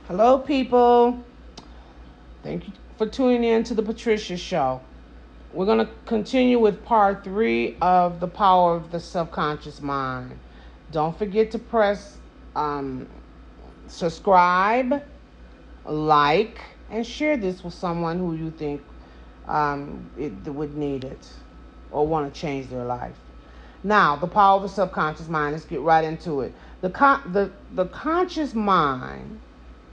Hello, people. Thank you for tuning in to the Patricia Show. We're going to continue with part three of the power of the subconscious mind. Don't forget to press um, subscribe, like, and share this with someone who you think it would need it or want to change their life. Now, the power of the subconscious mind. Let's get right into it. The conscious mind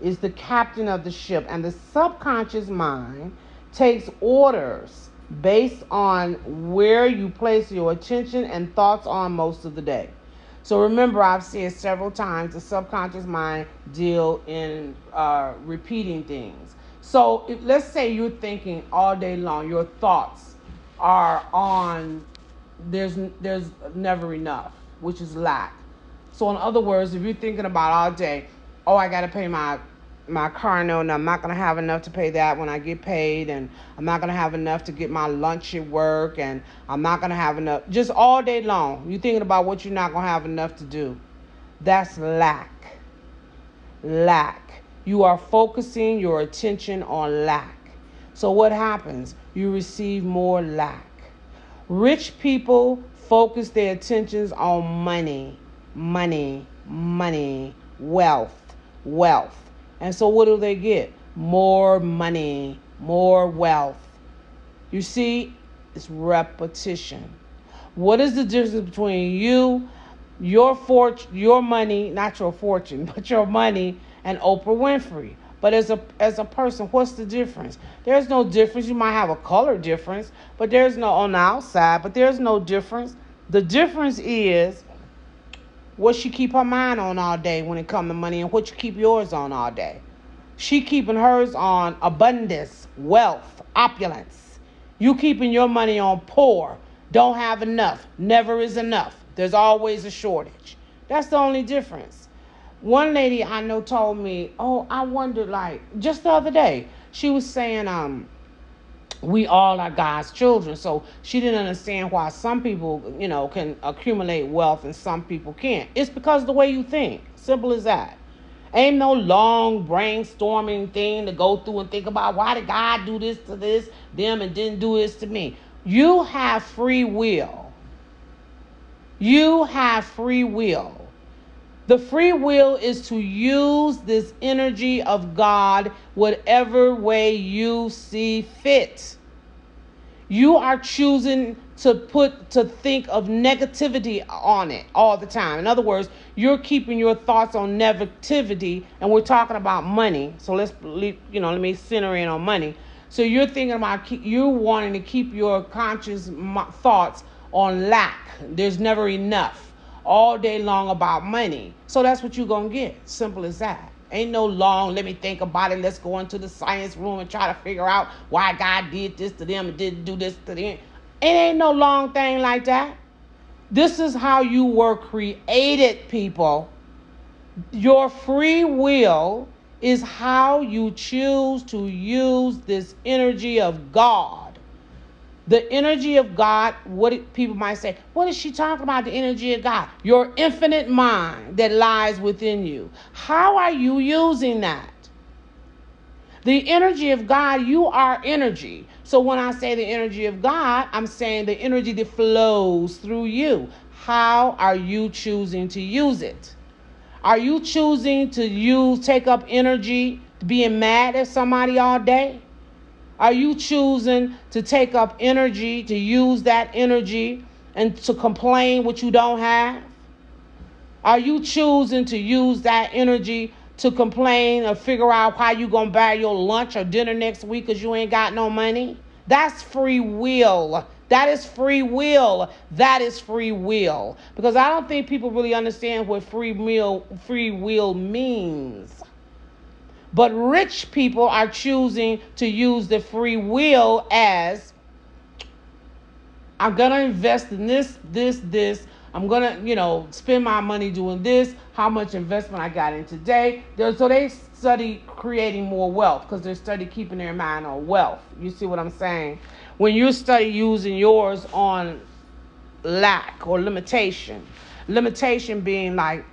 is the captain of the ship, and the subconscious mind takes orders based on where you place your attention and thoughts on most of the day. So remember, I've said several times the subconscious mind deal in repeating things. So let's say you're thinking all day long, your thoughts are on there's never enough, which is lack. So in other words, if you're thinking about all day, oh, I got to pay my car note, and I'm not going to have enough to pay that when I get paid, and I'm not going to have enough to get my lunch at work, and I'm not going to have enough, just all day long you're thinking about what you're not going to have enough to do. That's lack. You are focusing your attention on lack. So what happens? You receive more lack. Rich people focus their attentions on money, wealth. And so what do they get? More money, more wealth. You see, it's repetition. What is the difference between your money, not your fortune, but your money, and Oprah Winfrey? But as a person, what's the difference? There's no difference. You might have a color difference, but there's no on the outside, but there's no difference. The difference is what she keep her mind on all day when it comes to money, and what you keep yours on all day. She keeping hers on abundance, wealth, opulence. You keeping your money on poor, don't have enough, never is enough. There's always a shortage. That's the only difference. One lady I know told me, oh, I wondered, like, just the other day, she was saying, we all are God's children. So she didn't understand why some people, can accumulate wealth and some people can't. It's because of the way you think. Simple as that. Ain't no long brainstorming thing to go through and think about why did God do this to them and didn't do this to me. You have free will. You have free will. The free will is to use this energy of God whatever way you see fit. You are choosing to think of negativity on it all the time. In other words, you're keeping your thoughts on negativity, and we're talking about money. So let me center in on money. So you're thinking about you wanting to keep your conscious thoughts on lack. There's never enough. All day long about money. So that's what you're going to get. Simple as that. Ain't no long, let me think about it. Let's go into the science room and try to figure out why God did this to them and didn't do this to them. It ain't no long thing like that. This is how you were created, people. Your free will is how you choose to use this energy of God. The energy of God, people might say, what is she talking about, the energy of God? Your infinite mind that lies within you. How are you using that? The energy of God, you are energy. So when I say the energy of God, I'm saying the energy that flows through you. How are you choosing to use it? Are you choosing to take up energy being mad at somebody all day? Are you choosing to take up energy, to use that energy and to complain what you don't have? Are you choosing to use that energy to complain or figure out how you going to buy your lunch or dinner next week because you ain't got no money? That's free will. That is free will. That is free will. Because I don't think people really understand what free will means. But rich people are choosing to use the free will as, I'm going to invest in this. I'm going to, spend my money doing this. How much investment I got in today. So they study creating more wealth because they study keeping their mind on wealth. You see what I'm saying? When you study using yours on lack or limitation being like,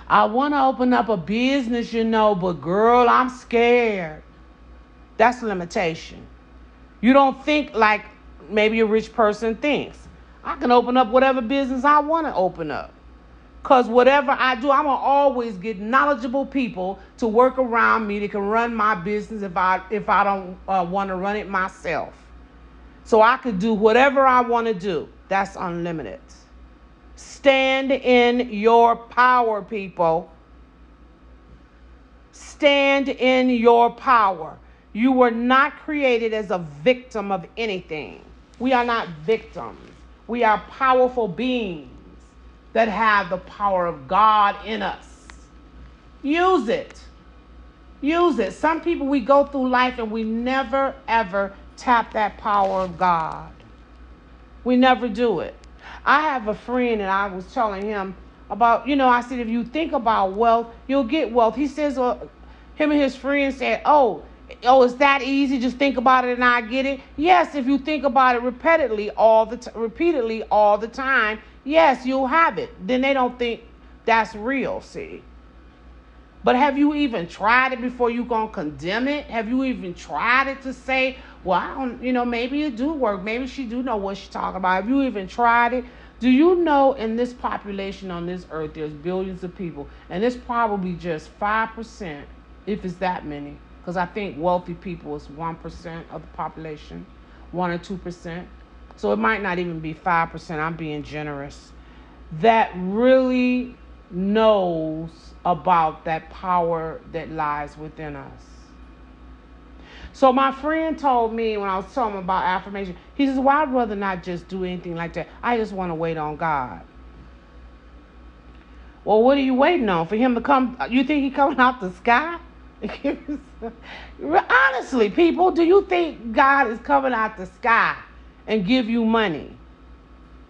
I want to open up a business, but girl, I'm scared. That's limitation. You don't think like maybe a rich person thinks. I can open up whatever business I want to open up. Because whatever I do, I'm going to always get knowledgeable people to work around me that can run my business if I don't want to run it myself. So I could do whatever I want to do. That's unlimited. Stand in your power, people. Stand in your power. You were not created as a victim of anything. We are not victims. We are powerful beings that have the power of God in us. Use it. Use it. Some people, we go through life and we never, ever tap that power of God. We never do it. I have a friend and I was telling him about, I said, if you think about wealth, you'll get wealth. He says, him and his friends said, oh, it's that easy. Just think about it and I get it. Yes, if you think about it repeatedly all the time, yes, you'll have it. Then they don't think that's real, see. But have you even tried it before you gonna condemn it? Have you even tried it to say, well, I don't, maybe it do work. Maybe she do know what she's talking about. Have you even tried it? Do you know in this population on this earth, there's billions of people, and it's probably just 5%, if it's that many, because I think wealthy people is 1% of the population, 1 or 2%. So it might not even be 5%. I'm being generous. That really knows about that power that lies within us. So my friend told me when I was telling him about affirmation, he says, well, I'd rather not just do anything like that. I just want to wait on God. Well, what are you waiting on? For him to come? You think he's coming out the sky? Honestly, people, do you think God is coming out the sky and give you money?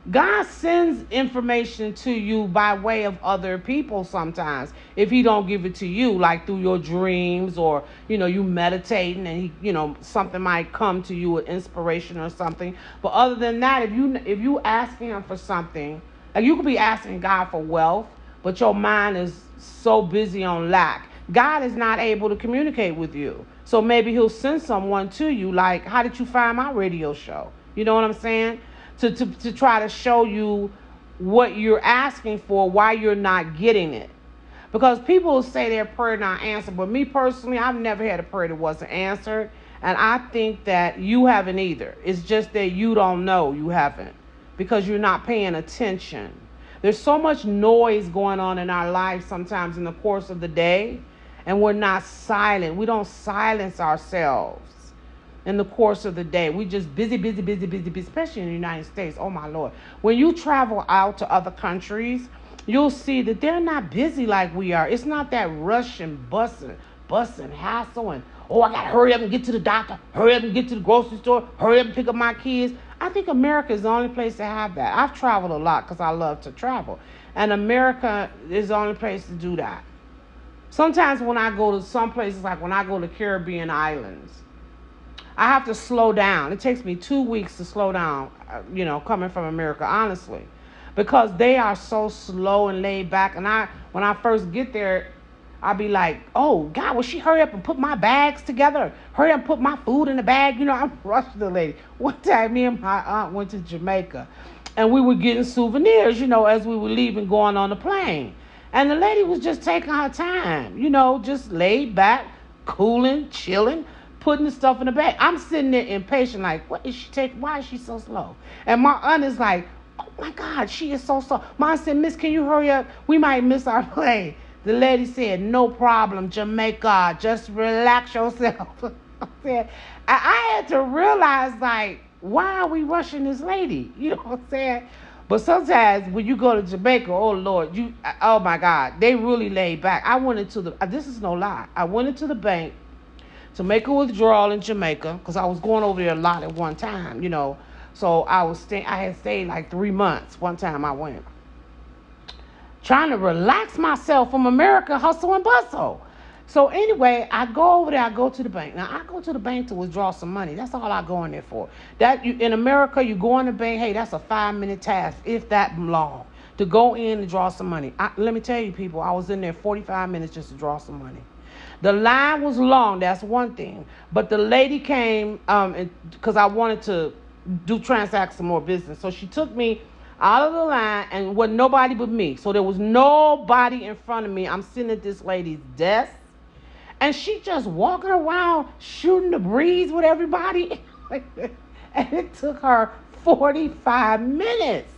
God sends information to you by way of other people sometimes. If he don't give it to you, like through your dreams or, you meditating and something might come to you with inspiration or something. But other than that, if you asking him for something, like you could be asking God for wealth, but your mind is so busy on lack. God is not able to communicate with you. So maybe he'll send someone to you like, how did you find my radio show? You know what I'm saying? To try to show you what you're asking for, why you're not getting it. Because people will say their prayer not answered, but me personally, I've never had a prayer that wasn't answered, and I think that you haven't either. It's just that you don't know you haven't because you're not paying attention. There's so much noise going on in our lives sometimes in the course of the day, and we're not silent. We don't silence ourselves in the course of the day. We just busy, especially in the United States. Oh my Lord. When you travel out to other countries, you'll see that they're not busy like we are. It's not that rush and busting, hassle, and I gotta hurry up and get to the doctor, hurry up and get to the grocery store, hurry up and pick up my kids. I think America is the only place to have that. I've traveled a lot because I love to travel. And America is the only place to do that. Sometimes when I go to some places, like when I go to Caribbean islands, I have to slow down. It takes me 2 weeks to slow down, coming from America, honestly, because they are so slow and laid back. And when I first get there, I'll be like, oh, God, will she hurry up and put my bags together? Hurry up and put my food in the bag? I'm rushing the lady. One time, me and my aunt went to Jamaica, and we were getting souvenirs, as we were leaving, going on the plane. And the lady was just taking her time, just laid back, cooling, chilling, putting the stuff in the bag. I'm sitting there impatient, like, what is she taking? Why is she so slow? And my aunt is like, oh my God, she is so slow. My aunt said, Miss, can you hurry up? We might miss our plane. The lady said, no problem, Jamaica, just relax yourself. I had to realize, like, why are we rushing this lady? You know what I'm saying? But sometimes when you go to Jamaica, oh Lord, oh my God, they really laid back. I went into this is no lie, I went into the bank to make a withdrawal in Jamaica because I was going over there a lot at one time, So I had stayed like 3 months. One time I went, trying to relax myself from America hustle and bustle. So anyway, I go over there, I go to the bank. Now, I go to the bank to withdraw some money. That's all I go in there for. In America, you go in the bank, hey, that's a 5-minute task, if that long. to go in and draw some money. Let me tell you, people, I was in there 45 minutes just to draw some money. The line was long, that's one thing. But the lady came because I wanted to transact some more business. So she took me out of the line and wasn't nobody but me. So there was nobody in front of me. I'm sitting at this lady's desk. And she just walking around shooting the breeze with everybody. And it took her 45 minutes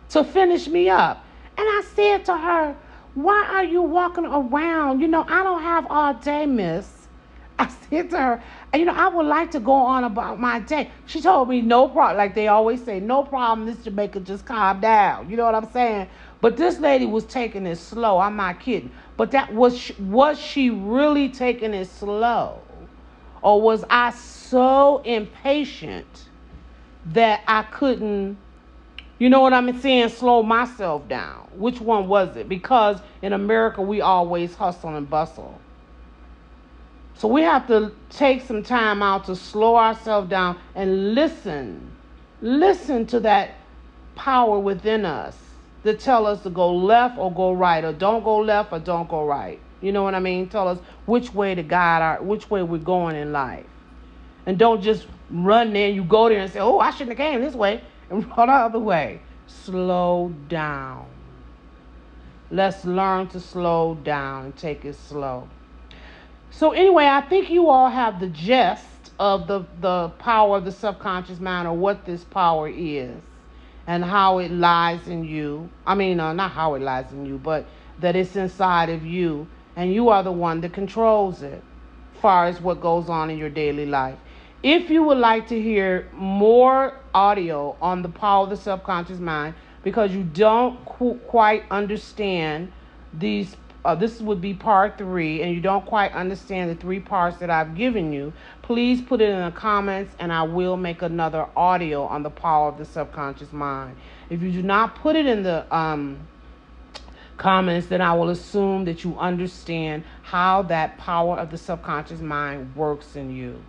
to finish me up. And I said to her, why are you walking around? I don't have all day, miss. I said to her, I would like to go on about my day. She told me, no problem. Like they always say, no problem, Miss Jamaica, just calm down. You know what I'm saying? But this lady was taking it slow. I'm not kidding. But was she really taking it slow? Or was I so impatient that I couldn't, you know what I'm saying, slow myself down? Which one was it? Because in America, we always hustle and bustle. So we have to take some time out to slow ourselves down and listen. Listen to that power within us that tell us to go left or go right, or don't go left or don't go right. You know what I mean? Tell us which way to guide which way we're going in life. And don't just run there. You go there and say, oh, I shouldn't have came this way, and run the other way. Slow down. Let's learn to slow down and take it slow. So anyway, I think you all have the gist of the power of the subconscious mind, or what this power is and how it lies in you. I mean, not how it lies in you, but that it's inside of you, and you are the one that controls it as far as what goes on in your daily life. If you would like to hear more audio on the power of the subconscious mind, because you don't quite understand these, this would be part 3, and you don't quite understand the 3 parts that I've given you, please put it in the comments, and I will make another audio on the power of the subconscious mind. If you do not put it in the comments, then I will assume that you understand how that power of the subconscious mind works in you.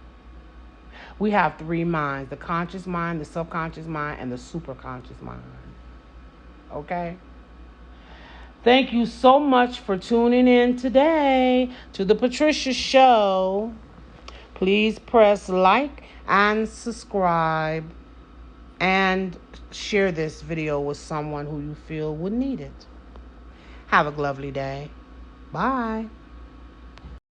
We have 3 minds: the conscious mind, the subconscious mind, and the superconscious mind. Okay? Thank you so much for tuning in today to the Patricia Show. Please press like and subscribe, and share this video with someone who you feel would need it. Have a lovely day. Bye.